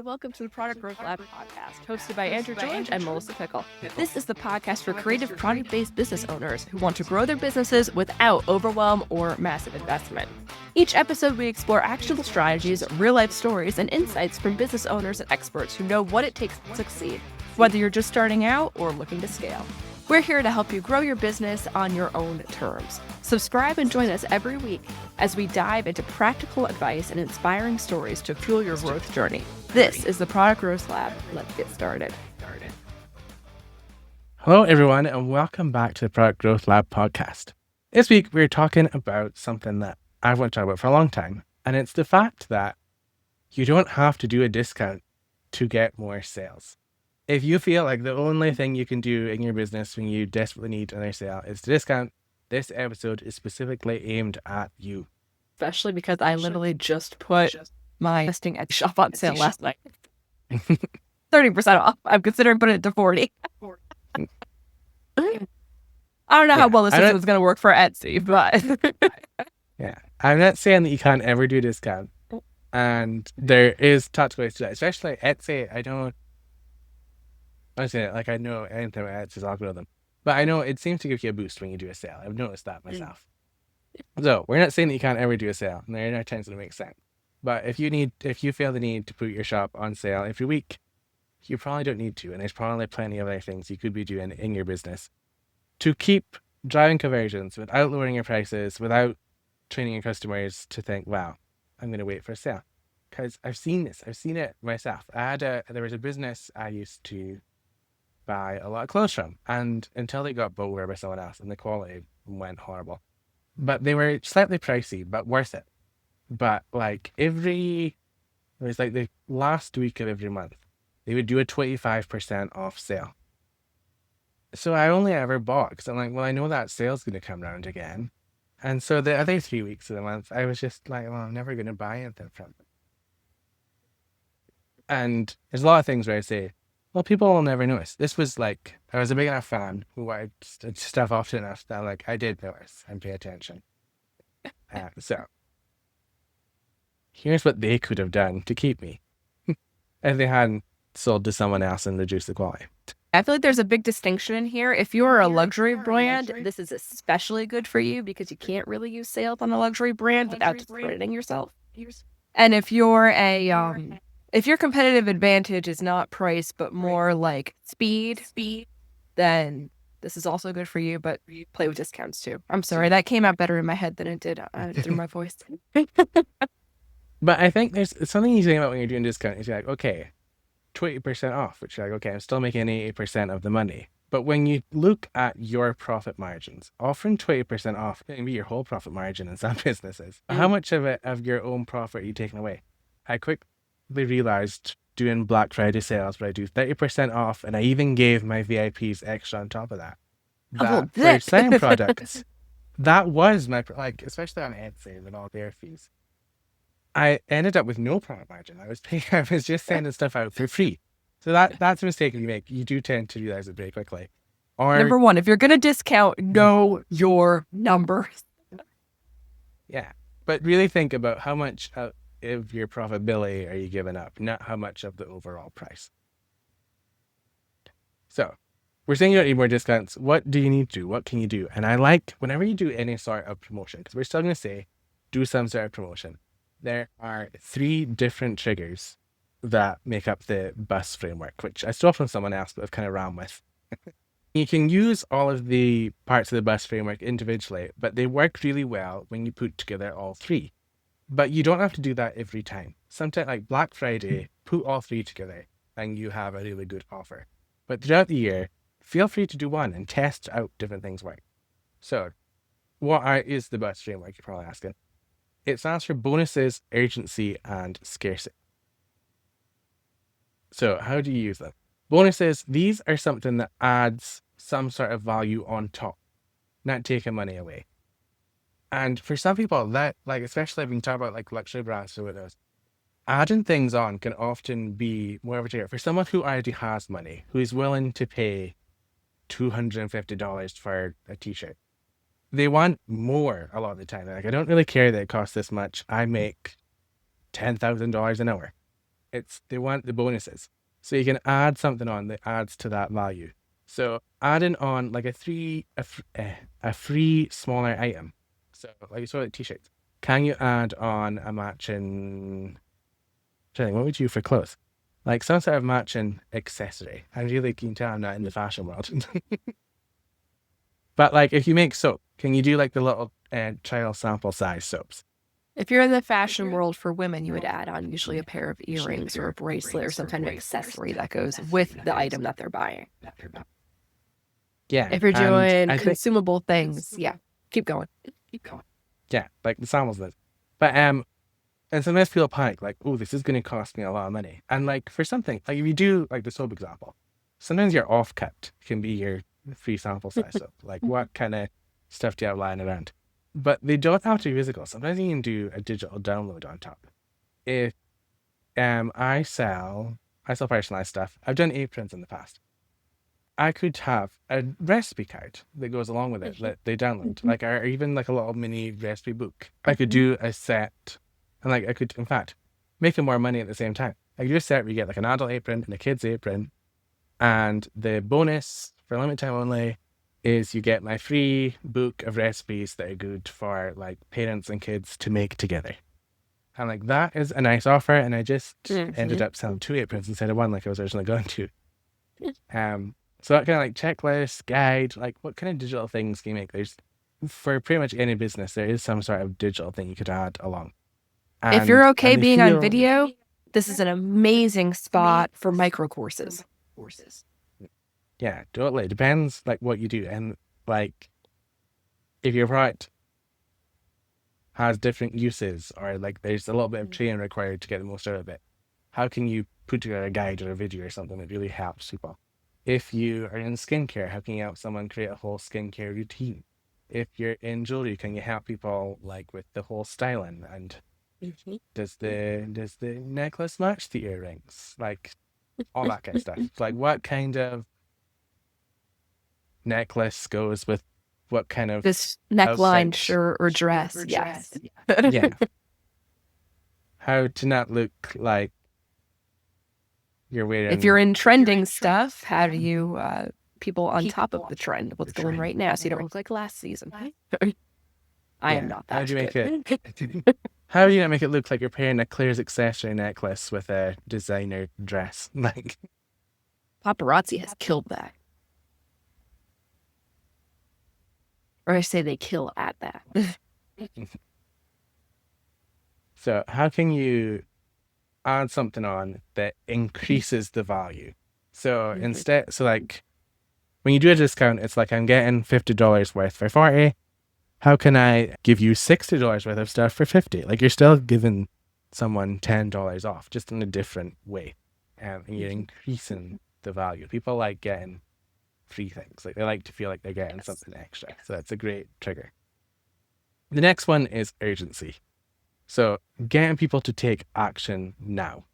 welcome to the Product Growth Lab podcast, hosted by Andrew George and Melissa Pickle. This is the podcast for creative product-based business owners who want to grow their businesses without overwhelm or massive investment. Each episode, we explore actionable strategies, real-life stories, and insights from business owners and experts who know what it takes to succeed, whether you're just starting out or looking to scale. We're here to help you grow your business on your own terms. Subscribe and join us every week as we dive into practical advice and inspiring stories to fuel your growth journey. This is the Product Growth Lab. Let's get started. Hello, everyone, and welcome back to the Product Growth Lab podcast. This week, we're talking about something that I've wanted to talk about for a long time, and it's the fact that you don't have to do a discount to get more sales. If you feel like the only thing you can do in your business when you desperately need another sale is to discount, this episode is specifically aimed at you. Especially because I literally just put my listing at shop on sale last night. 30% off. I'm considering putting it to 40. I don't know how well this is going to work for Etsy, but... Yeah, I'm not saying that you can't ever do a discount. And there is tactical ways to that, especially Etsy. I know anything about Etsy's algorithm, but I know it seems to give you a boost when you do a sale. I've noticed that myself. So we're not saying that you can't ever do a sale, and there are times that it makes sense. But if you feel the need to put your shop on sale every week, you probably don't need to, and there's probably plenty of other things you could be doing in your business to keep driving conversions without lowering your prices, without training your customers to think, wow, I'm going to wait for a sale. Because I've seen this. I've seen it myself. There was a business I used to buy a lot of clothes from, and until they got bought over by someone else and the quality went horrible. But they were slightly pricey, but worth it. But it was like the last week of every month, they would do a 25% off sale. So I only ever bought because I'm like, well, I know that sale's going to come around again. And so the other 3 weeks of the month, I was just like, well, I'm never going to buy anything from them. And there's a lot of things where I say, well, people will never notice. This was like, I was a big enough fan who wanted stuff often enough that I did notice and pay attention. So here's what they could have done to keep me if they hadn't sold to someone else and reduced the quality. I feel like there's a big distinction in here. If you're a luxury brand, this is especially good for you because you can't really use sales on a luxury brand without discrediting yourself. And if you're if your competitive advantage is not price, but more like speed, then this is also good for you, but play with discounts too. I'm sorry, that came out better in my head than it did through my voice. But I think there's something you think about when you're doing discount is you're like, okay, 20% off, which you're like, okay, I'm still making 80% of the money. But when you look at your profit margins, offering 20% off can be your whole profit margin in some businesses. How much of your own profit are you taking away? I quickly realized doing Black Friday sales, but I do 30% off, and I even gave my VIPs extra on top of that. For selling products, that was my, especially on Etsy with all their fees, I ended up with no profit margin. I was just sending stuff out for free. So that's a mistake you make. You do tend to realize it very quickly. Number one, if you're going to discount, know your numbers. Yeah. But really think about how much of your profitability are you giving up, not how much of the overall price. So we're saying you don't need more discounts. What do you need to do? What can you do? And I like whenever you do any sort of promotion, because we're still going to say do some sort of promotion. There are 3 different triggers that make up the bus framework, which I stole from someone else, but I've kind of ran with. You can use all of the parts of the bus framework individually, but they work really well when you put together all 3. But you don't have to do that every time. Sometimes, like Black Friday, put all 3 together and you have a really good offer. But throughout the year, feel free to do one and test out different things work. So what is the bus framework, you're probably asking? It stands for bonuses, urgency, and scarcity. So how do you use them? Bonuses, these are something that adds some sort of value on top, not taking money away. And for some people, that, especially when you talk about luxury brands or whatever, adding things on can often be more of a trigger. For someone who already has money, who is willing to pay $250 for a t-shirt, they want more a lot of the time. They're like, I don't really care that it costs this much. I make $10,000 an hour. they want the bonuses. So you can add something on that adds to that value. So adding on like a free smaller item. So like you saw like t-shirts. Can you add on a matching? What would you do for clothes? Like some sort of matching accessory. I'm really keen to have that in the fashion world. But like if you make soap, can you do like the little child sample size soaps? If you're in the fashion world for women, you would add on usually a pair of earrings or a bracelet or some kind of accessory that goes with the item that they're buying. Yeah. If you're doing I think, consumable things, yeah, keep going. yeah, like the samples list. But and sometimes people panic, like, oh, this is going to cost me a lot of money. And like for something, like if you do like the soap example, sometimes your off cut can be your free sample size soap. Like what kind of stuff do you have lying around? But they don't have to be physical. Sometimes you can do a digital download on top. If I sell personalized stuff. I've done aprons in the past. I could have a recipe card that goes along with it that they download, like or even like a little mini recipe book. I could do a set, and like I could, in fact, making more money at the same time. I could do a set where you get like an adult apron and a kid's apron, and the bonus for limited time only is you get my free book of recipes that are good for like parents and kids to make together. And like that is a nice offer, and I just ended up selling 2 aprons instead of 1 like I was originally going to. So that kind of like checklist, guide, like what kind of digital things can you make? There's for pretty much any business, there is some sort of digital thing you could add along. If you're okay being on video, this is an amazing spot for micro courses. Yeah, totally. It depends like what you do. And like if your product has different uses or like there's a little bit of training required to get the most out of it, how can you put together a guide or a video or something that really helps people? If you are in skincare, how can you help someone create a whole skincare routine? If you're in jewelry, can you help people like with the whole styling? And does the necklace match the earrings? Like all that kind of stuff. Like what kind of necklace goes with what kind of this neckline, outfit? shirt, or dress? Yes. Yeah. How to not look like you're wearing. If you're in trending stuff, how do you people on top of the trend? What's going right now, so you don't look like last season? I am not that. How do you make it? How do you not make it look like you're pairing a Claire's accessory necklace with a designer dress? Like paparazzi has killed that, or I say they kill at that. So how can you add something on that increases the value? So instead, so like when you do a discount, it's like I'm getting $50 worth for 40. How can I give you $60 worth of stuff for 50? Like you're still giving someone $10 off, just in a different way, and you're increasing the value. People like getting free things. Like they like to feel like they're getting something extra. So that's a great trigger. The next one is urgency. So getting people to take action now.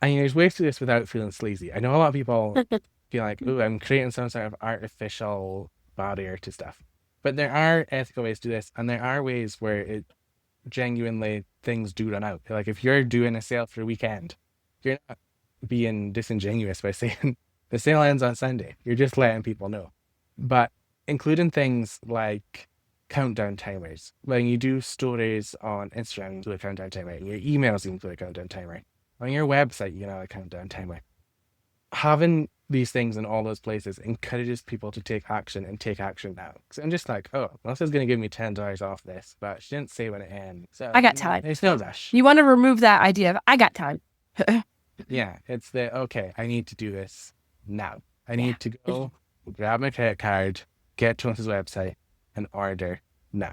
And there's ways to do this without feeling sleazy. I know a lot of people feel like, oh, I'm creating some sort of artificial barrier to stuff. But there are ethical ways to do this, and there are ways where it genuinely things do run out. Like if you're doing a sale for a weekend, you're not being disingenuous by saying the sale ends on Sunday. You're just letting people know. But including things like countdown timers. When you do stories on Instagram, you do a countdown timer. In your emails, you can do a countdown timer. On your website, you can have a countdown timer. Having these things in all those places encourages people to take action and take action now. So I'm just like, oh, Melissa's going to give me $10 off this, but she didn't say when it ends. So I got time. There's no rush. You want to remove that idea of I got time. Yeah, it's the, okay, I need to do this now. I need to go grab my credit card, get to his website, and order now.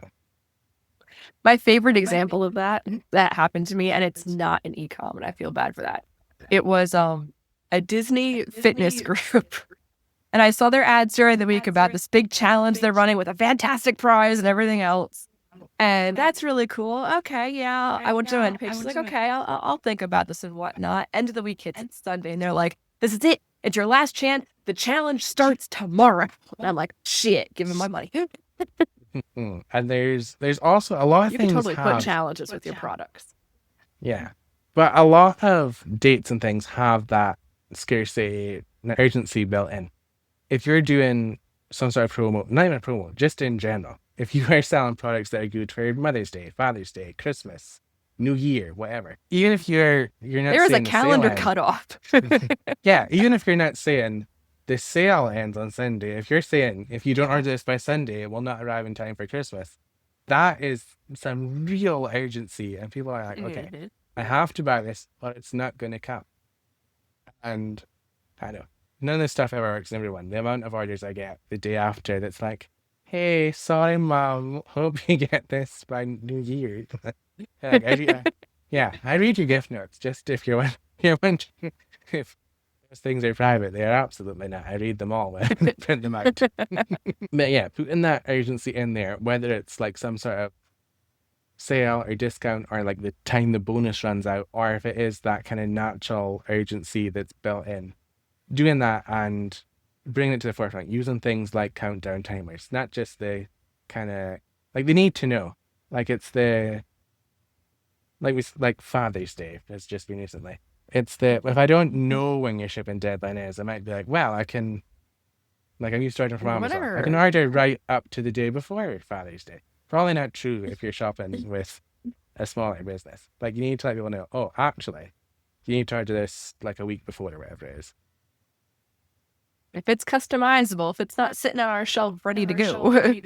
My favorite example of that happened to me, and it's not an e-com, and I feel bad for that. It was a Disney fitness group. And I saw their ads during the week about this big challenge they're running with a fantastic prize and everything else. And that's really cool. Okay, yeah. I went to the end page. She's like, okay, I'll think about this and whatnot. End of the week hits. It's Sunday. And they're like, this is it. It's your last chance. The challenge starts tomorrow. And I'm like, shit, give him my money. And there's also a lot of you things. You can totally put challenges with your products. Yeah. But a lot of dates and things have that scarcity urgency built in. If you're doing some sort of promo, not even a promo, just in general, if you are selling products that are good for Mother's Day, Father's Day, Christmas, New Year, whatever, even if you're not There is a saying the sale calendar ends, cutoff. yeah, even if you're not saying the sale ends on Sunday, if you're saying if you don't order this by Sunday, it will not arrive in time for Christmas, that is some real urgency, and people are like, okay, Mhm. I have to buy this, or it's not going to come. And I know none of this stuff ever works in everyone. The amount of orders I get the day after that's like, hey, sorry, mom, hope you get this by New Year. Like, I read your gift notes just if you're wondering if those things are private. They are absolutely not. I read them all when I print them out. But yeah, putting that urgency in there, whether it's like some sort of sale or discount or like the time the bonus runs out, or if it is that kind of natural urgency that's built in, doing that and bringing it to the forefront, using things like countdown timers, not just the kind of like they need to know, like it's the like Father's Day has just been recently. It's the if I don't know when your shipping deadline is, I might be like, well, I can like I'm used to ordering from Amazon. I can Whatever. order right up to the day before Father's Day. Probably not true if you're shopping with a smaller business. Like you need to let people know, oh, actually, you need to order this like a week before or whatever it is. If it's customizable, if it's not sitting on our shelf ready to go.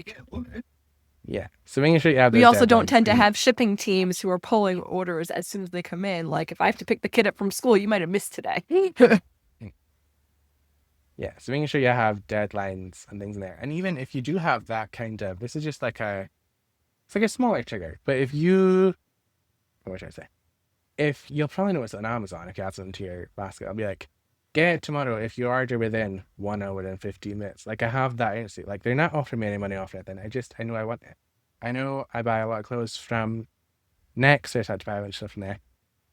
Yeah. So making sure you have those We also don't deadlines tend to and- have shipping teams who are pulling orders as soon as they come in. Like, if I have to pick the kid up from school, you might have missed today. Yeah, so making sure you have deadlines and things in there. And even if you do have that kind of, this is just like it's like a smaller trigger. But if you, what should I say? If you'll probably know it's on Amazon, if you add something to your basket, I'll be like, get it tomorrow if you order within 1 hour and 15 minutes. Like I have that instant. Like they're not offering me any money off it. Then I know I want it. I know I buy a lot of clothes from Next, so I had to buy a bunch of stuff from there.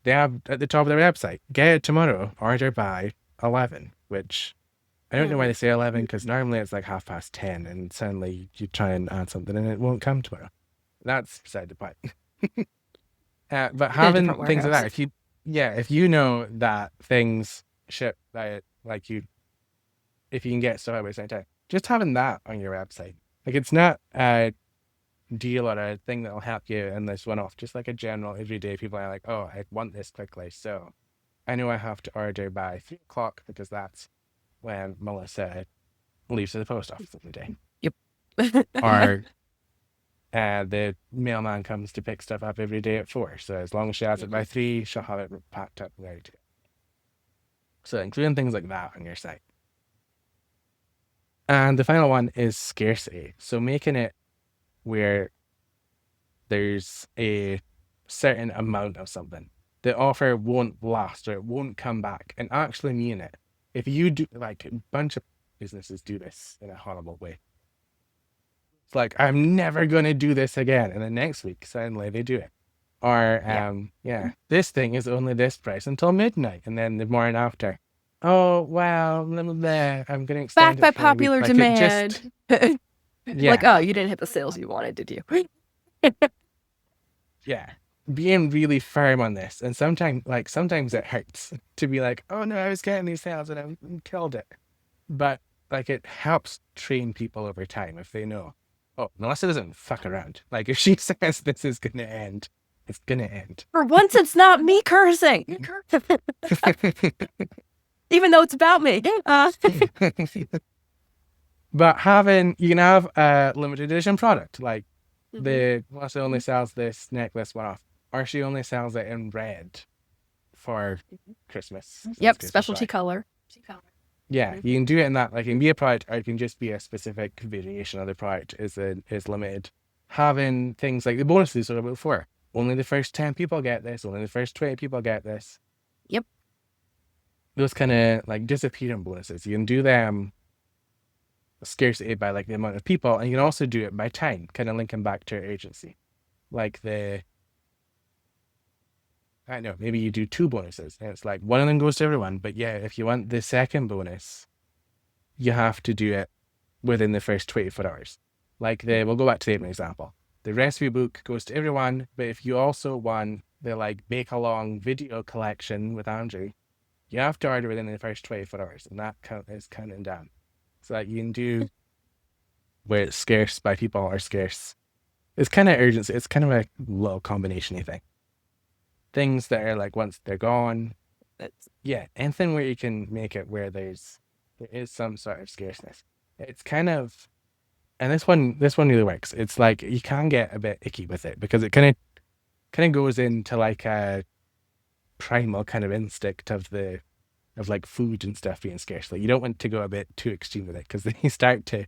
They have at the top of their website, get it tomorrow, order by 11, which I don't know why they say 11 because normally it's like 10:30 and suddenly you try and add something and it won't come tomorrow. That's beside the point. But having different things like warehouse. that, if you know that things ship by like if you can get stuff out by the same time, just having that on your website, like it's not a deal or a thing that'll help you in this one off, just like a general everyday people are like, oh, I want this quickly, so I know I have to order by 3 o'clock because that's when Melissa leaves to the post office every day. Yep. Or the mailman comes to pick stuff up every day at 4. So as long as she has it by 3, she'll have it packed up and ready to go. So including things like that on your site. And the final one is scarcity. So making it where there's a certain amount of something. The offer won't last or it won't come back, and actually mean it. If you do, like a bunch of businesses do this in a horrible way. It's like, I'm never going to do this again. And then next week, suddenly they do it. Or, this thing is only this price until midnight. And then the morning after, oh, well, blah, blah, blah, I'm going to extend Back by it for a week. popular Like, demand. yeah. Like, oh, you didn't hit the sales you wanted, did you? Yeah. Being really firm on this. And sometimes it hurts to be like, oh no, I was getting these sales and I killed it. But like it helps train people over time if they know, oh, Melissa doesn't fuck around. Like if she says this is gonna end, it's gonna end. For once, it's not me cursing. Even though it's about me. But you can have a limited edition product, like Melissa only sells this necklace one off, or she only sells it in red for Christmas. Yep, specialty color. Yeah, you can do it in that. Like, it can be a product, or it can just be a specific variation of the product is limited. Having things like the bonuses are about 4. Only the first 10 people get this. Only the first 20 people get this. Yep. Those kind of like disappearing bonuses. You can do them scarcity by like the amount of people, and you can also do it by time, kind of linking back to your agency. Like I don't know, maybe you do 2 bonuses, and it's like one of them goes to everyone. But yeah, if you want the second bonus, you have to do it within the first 24 hours. Like we'll go back to the example. The recipe book goes to everyone, but if you also want the like bake-along video collection with Andrew, you have to order within the first 24 hours, and that is counting down. So that you can do where it's scarce by people or scarce. It's kind of urgency. It's kind of a little combination-y thing. Things that are like once they're gone, anything where you can make it where there is some sort of scarceness. It's kind of, and this one really works. It's like you can get a bit icky with it because it kind of goes into like a primal kind of instinct of like food and stuff being scarce. Like you don't want to go a bit too extreme with it because then you start to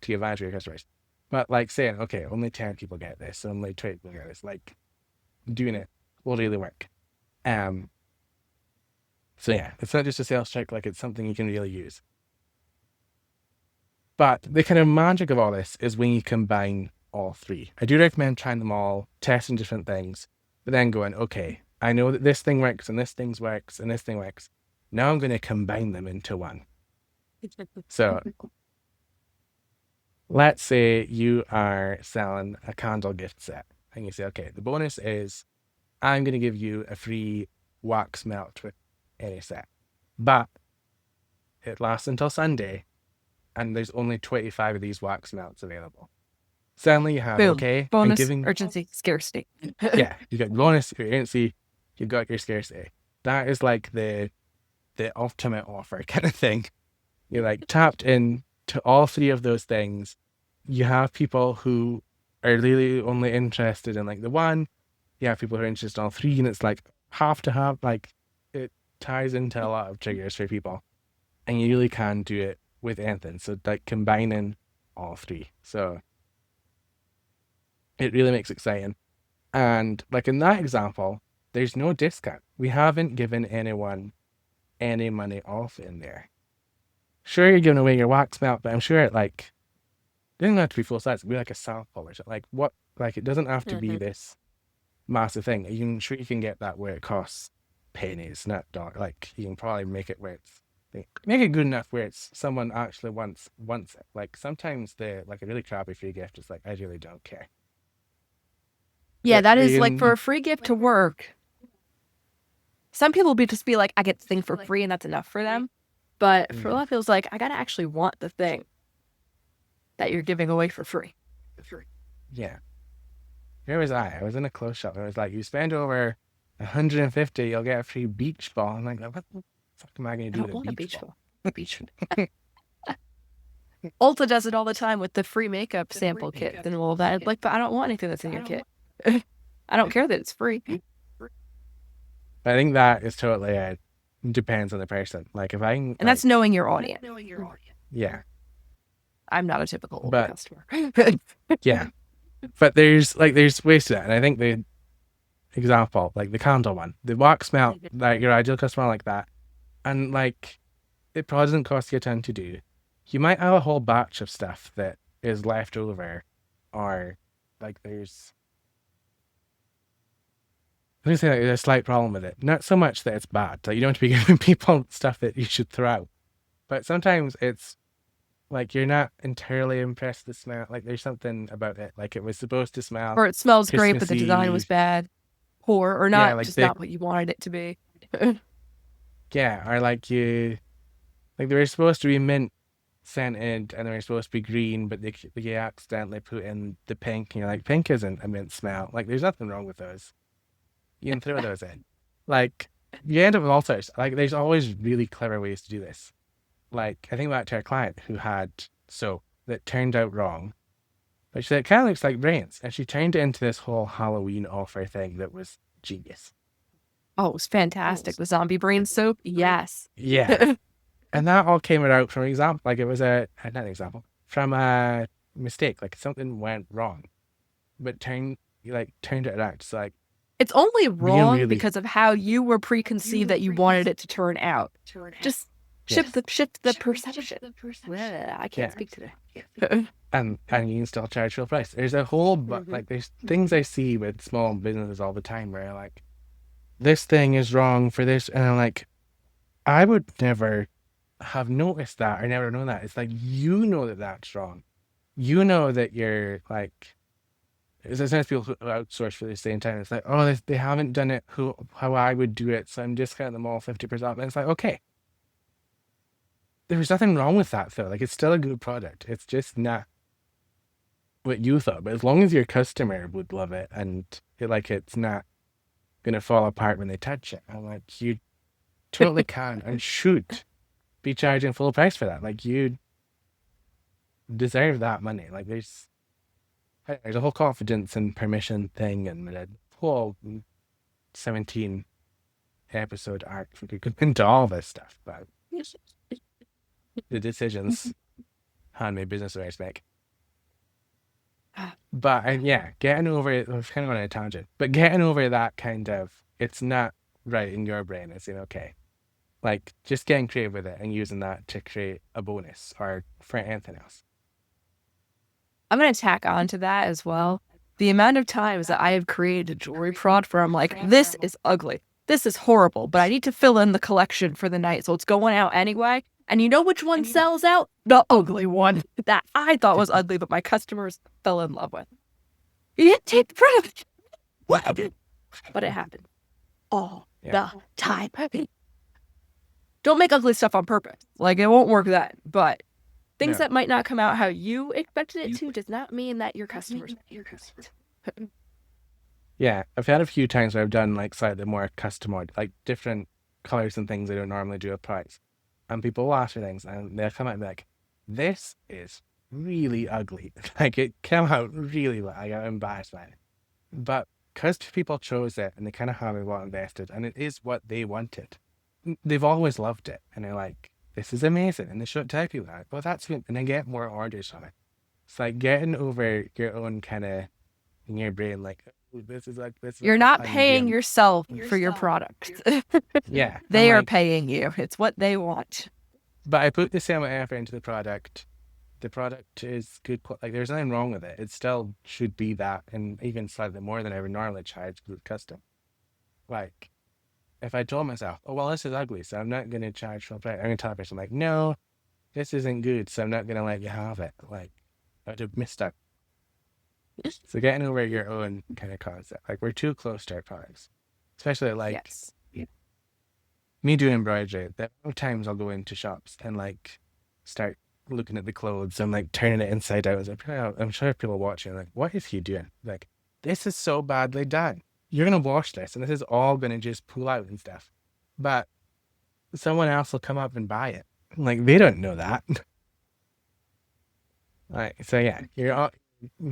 advance your customers. But like saying, okay, only 10 people get this, only 20 people get this, like doing it will really work. So yeah, it's not just a sales trick, like it's something you can really use. But the kind of magic of all this is when you combine all three. I do recommend trying them all, testing different things, but then going, okay, I know that this thing works and this thing works and this thing works. Now I'm going to combine them into one. So let's say you are selling a candle gift set and you say, okay, the bonus is I'm going to give you a free wax melt with any set, but it lasts until Sunday and there's only 25 of these wax melts available. Suddenly you have, Boom. okay, bonus, giving, urgency, scarcity. yeah, you got bonus, your urgency, you've got your scarcity. That is like the ultimate offer kind of thing. You're like tapped in to all three of those things. You have people who are really only interested in like the one. You have people who are interested in all three, and it's like half to half. Like it ties into a lot of triggers for people, and you really can do it with anything. So like combining all three. So it really makes it exciting. And like in that example, there's no discount. We haven't given anyone any money off in there. Sure, you're giving away your wax melt, but I'm sure it like it doesn't have to be full size. It'd be like a sample or something. Like what? Like it doesn't have to be this massive thing. I'm sure you can get that where it costs pennies, not dollars. Like you can probably make it where it's make it good enough where it's someone actually wants it. Like sometimes the like a really crappy free gift is like I really don't care. Yeah, that is like for a free gift to work. Some people will just be like, I get the thing for free and that's enough for them. But for a lot of people, it's like, I gotta actually want the thing that you're giving away for free. Yeah. Where was I? I was in a clothes shop. It was like, you spend over 150, you'll get a free beach ball. I'm like, what the fuck am I going to do with a beach ball? Ulta does it all the time with the free makeup sample kit and all that. Like, but I don't want anything that's in your kit. I don't care that it's free. I think that is totally depends on the person. Like if I can, and that's knowing your audience. Yeah. I'm not a typical Ulta customer. Yeah. But there's ways to that. And I think the example, like the candle one, the wax melt, like your ideal customer like that. And like, it probably doesn't cost you a ton to do. You might have a whole batch of stuff that is left over, or like there's a slight problem with it. Not so much that it's bad. Like you don't have to be giving people stuff that you should throw out. But sometimes it's like you're not entirely impressed with the smell. Like there's something about it. Like it was supposed to smell. Or it smells great, but the design was bad. Poor or not, like just not what you wanted it to be. Yeah, or like they were supposed to be mint scented and they were supposed to be green, but they accidentally put in the pink, and you're like, pink isn't a mint smell. Like there's nothing wrong with those. You can throw those in. Like you end up with all sorts. Like there's always really clever ways to do this. Like I think back to our client who had soap that turned out wrong, but she said it kind of looks like brains, and she turned it into this whole Halloween offer thing that was genius. Oh, it was fantastic. The zombie brain soap, yes. Yeah. And that all came out from an example. Like it was not an example, from a mistake. Like something went wrong, but turned it out. It's like it's only wrong because of how you were preconceived that you wanted it to turn out. Just shift the perception. I can't speak today. and you can still charge full price. There's a whole like there's things I see with small businesses all the time where like this thing is wrong for this, and I'm like, I would never have noticed that or never known that. It's like you know that that's wrong. You know that you're like There's people who outsource for the same time. It's like, oh, they haven't done it how I would do it, so I'm discounting them all 50%. And it's like, okay, there's nothing wrong with that though. Like, it's still a good product. It's just not what you thought. But as long as your customer would love it and feel like it's not gonna fall apart when they touch it, I'm like, you totally can and should be charging full price for that. Like, you deserve that money. Like, there's a whole confidence and permission thing, and a whole 17 episode arc we could go into all this stuff, but the decisions handmade business owners make. But yeah, getting over it, I was kind of on a tangent, but getting over that kind of, it's not right in your brain. It's saying, okay, like, just getting creative with it and using that to create a bonus or for anything else. I'm going to tack on to that as well. The amount of times that I have created a jewelry product where I'm like, this is ugly. This is horrible, but I need to fill in the collection for the night. So it's going out anyway. And you know which one sells out? The ugly one that I thought was ugly, but my customers fell in love with. You didn't take the product. But it happened all the time. Don't make ugly stuff on purpose. Like, it won't work then. But things that might not come out how you expected it to does not mean that your customers. Yeah, I've had a few times where I've done like slightly more customized, like different colors and things I don't normally do with products. And people will ask for things and they'll come out and be like, this is really ugly. Like, it came out really well. I got embarrassed by it. But because people chose it and they kind of have a lot invested and it is what they wanted, they've always loved it. And they're like, this is amazing. And they should tell people that. Well, that's good. And they get more orders from it. It's like getting over your own kind of, in your brain, like, oh, this is like this. You're not paying yourself for your product. Yeah. They are paying you. It's what they want. But I put the same effort into the product. The product is good. Like, there's nothing wrong with it. It still should be that, and even slightly more than I would normally charge because it's custom. Like, if I told myself, oh, well, this is ugly, so I'm not going to charge full price, I'm going to tell the person, like, no, this isn't good, so I'm not going to let you have it. Like, I would have missed out. So getting over your own kind of concept. Like, we're too close to our products. Especially, like, me doing embroidery. There are times I'll go into shops and, like, start looking at the clothes and, like, turning it inside out. I'm sure people watching are like, what is he doing? Like, this is so badly done. You're going to wash this and this is all going to just pull out and stuff. But someone else will come up and buy it. Like, they don't know that. Right. So yeah,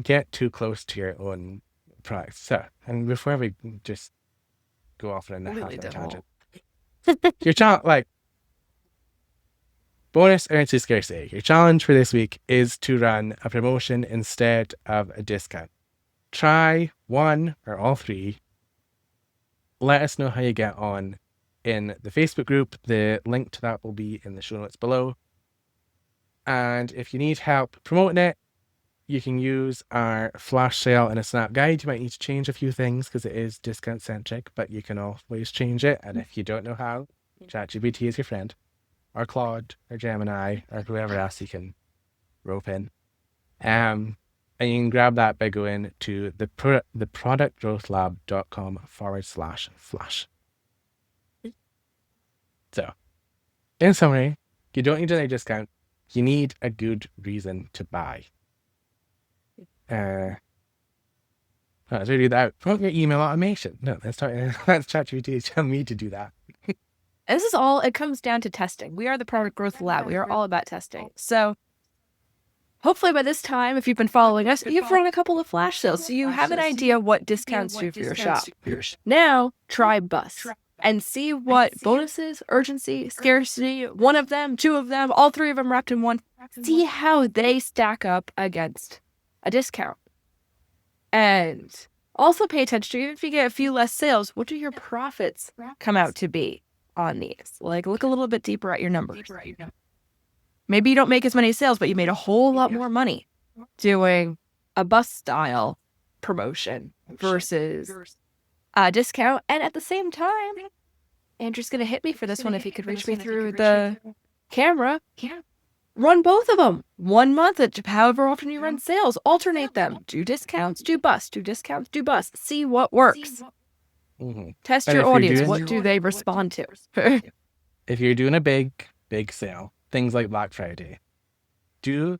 get too close to your own products. So, and before we just go off on a half a tangent, your challenge, like, bonus currency scarcity. Your challenge for this week is to run a promotion instead of a discount. Try one or all three. Let us know how you get on in the Facebook group. The link to that will be in the show notes below. And if you need help promoting it, you can use our flash sale and a snap guide. You might need to change a few things because it is discount centric, but you can always change it. And if you don't know how, ChatGPT is your friend, or Claude, or Gemini, or whoever else you can rope in. And you can grab that by going to the productgrowthlab.com/flash. So, in summary, you don't need a discount. You need a good reason to buy. Let's read that. Promote your email automation. No, that's ChatGPT telling me to do that. This is all, it comes down to testing. We are the Product Growth Lab. We are all about testing. So hopefully by this time, if you've been following us, you've run a couple of flash sales. So you have an idea what discounts do for your shop. Now, try Bus and see what bonuses, urgency, scarcity, one of them, two of them, all three of them wrapped in one. See how they stack up against a discount. And also pay attention to, even if you get a few less sales, what do your profits come out to be on these? Like, look a little bit deeper at your numbers. Maybe you don't make as many sales, but you made a whole lot more money doing a Bus style promotion versus a discount. And at the same time, Andrew's going to hit me for this one if he could reach me through the camera. Run both of them. 1 month, however often you run sales, alternate them. Do discounts, do bust, do discounts, do bust. See what works. Test And your if you're audience. doing- What do they respond to? If you're doing a big sale, things like Black Friday, do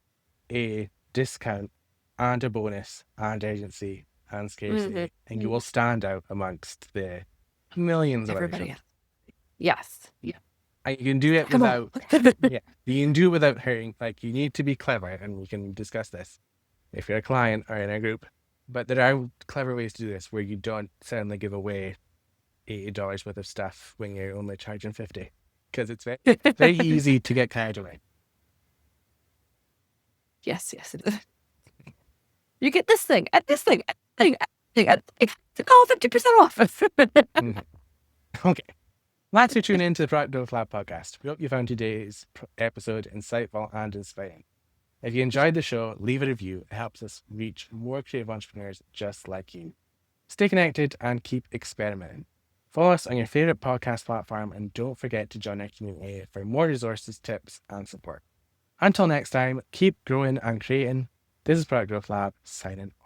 a discount and a bonus and agency and scarcity, and you will stand out amongst the millions of Everybody others. else. Yes. And you can do it Come without, on. you can do it without hurting. Like, you need to be clever, and we can discuss this if you're a client or in a group. But there are clever ways to do this where you don't suddenly give away $80 worth of stuff when you're only charging $50, because it's very easy to get carried away. Yes. You get this thing, at this thing, at this thing, at this thing, it's all 50% off. Okay. Thanks for tuning in to the Product Growth Lab podcast. We hope you found today's episode insightful and inspiring. If you enjoyed the show, leave a review. It helps us reach more creative entrepreneurs just like you. Stay connected and keep experimenting. Follow us on your favorite podcast platform, and don't forget to join our community for more resources, tips, and support. Until next time, keep growing and creating. This is Product Growth Lab signing off.